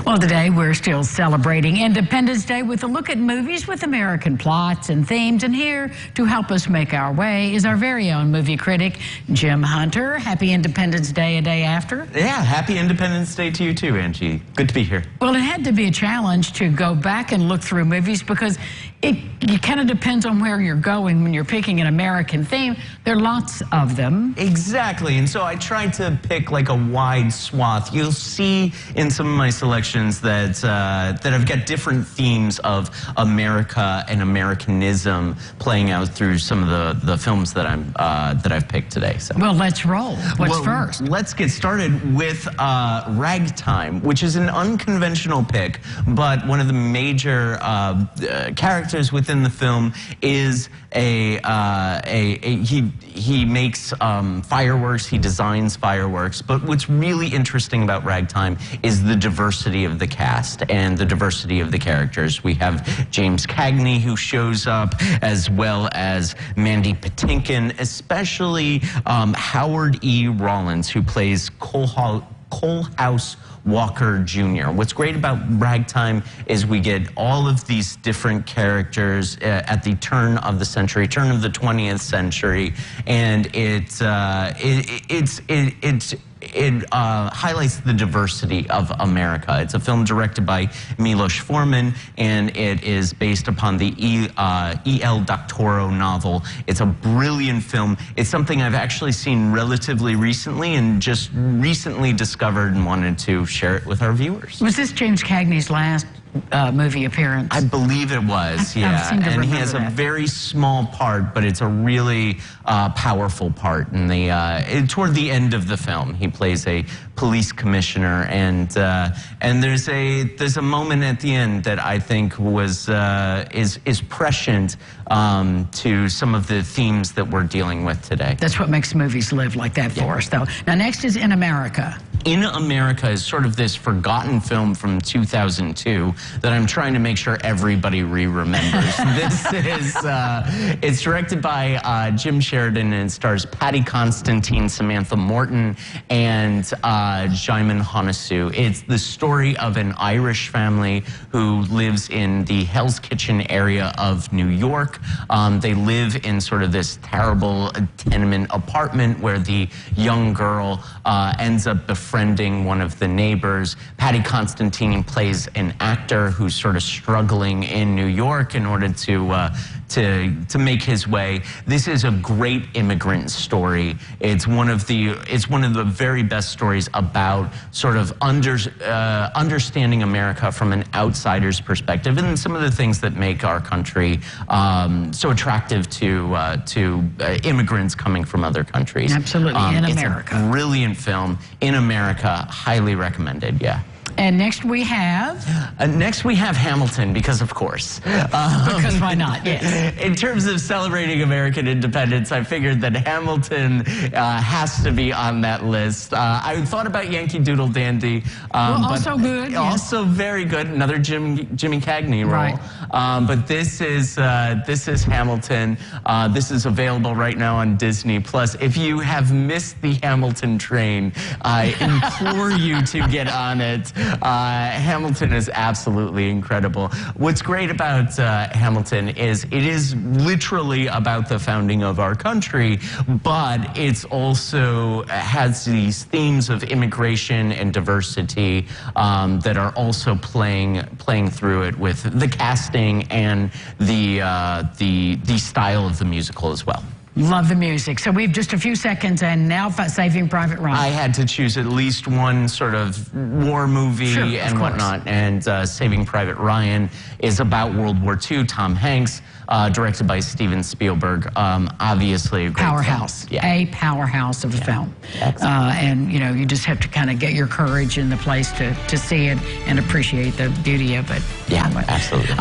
Well, today we're still celebrating Independence Day with a look at movies with American plots and themes. And here to help us make our way is our very own movie critic, Jim Hunter. Happy Independence Day a day after. Yeah, happy Independence Day to you too, Angie. Good to be here. Well, it had to be a challenge to go back and look through movies because it kind of depends on where you're going when you're picking an American theme. There are lots of them. Exactly, and so I tried to pick like a wide swath. You'll see in some of my selections that that I've got different themes of America and Americanism playing out through some of the films that I've picked today. So. Well, let's roll. What's first? Let's get started with Ragtime, which is an unconventional pick, but one of the major characters within the film is he makes fireworks, he designs fireworks, but what's really interesting about Ragtime is the diversity of the cast and the diversity of the characters. We have James Cagney, who shows up, as well as Mandy Patinkin, especially Howard E. Rollins, who plays Coalhouse Walker Jr. What's great about Ragtime is we get all of these different characters at the turn of the century, turn of the 20th century, and it highlights the diversity of America. It's a film directed by Milos Forman, and it is based upon the E.L. Doctorow novel. It's a brilliant film. It's something I've actually seen relatively recently and just recently discovered and wanted to share it with our viewers. Was this James Cagney's last movie appearance? I believe it was, yeah. And he has a very small part, but it's a really powerful part. And toward the end of the film, he plays a police commissioner, and there's a moment at the end that I think was is prescient to some of the themes that we're dealing with today. That's what makes movies live like that for us, though. Now, next is In America. In America is sort of this forgotten film from 2002 that I'm trying to make sure everybody remembers. This is, it's directed by Jim Sheridan, and it stars Patty Constantine, Samantha Morton, and Djimon Hounsou. It's the story of an Irish family who lives in the Hell's Kitchen area of New York. They live in sort of this terrible tenement apartment where the young girl ends up befriending one of the neighbors. Patty Constantine plays an actor who's sort of struggling in New York in order to make his way. This is a great immigrant story. It's one of the very best stories about sort of understanding America from an outsider's perspective, and some of the things that make our country so attractive to immigrants coming from other countries. Absolutely, In America. It's a brilliant film. In America, highly recommended. Yeah. And next we have? Hamilton, because of course. Because why not, yes. In terms of celebrating American independence, I figured that Hamilton has to be on that list. I thought about Yankee Doodle Dandy. Well, also good, yes. Also very good, another Jimmy Cagney role. Right. But this is Hamilton. This is available right now on Disney+. If you have missed the Hamilton train, I implore you to get on it. Hamilton is absolutely incredible. What's great about Hamilton is it is literally about the founding of our country, but it's also has these themes of immigration and diversity that are also playing through it with the casting and the style of the musical as well. Love the music. So we have just a few seconds, and now Saving Private Ryan. I had to choose at least one sort of war movie and whatnot, and Saving Private Ryan is about World War II. Tom Hanks, directed by Steven Spielberg. Obviously a great powerhouse. Film. Yeah. A powerhouse of a film. And you know, you just have to kind of get your courage in the place to see it and appreciate the beauty of it. Yeah, absolutely.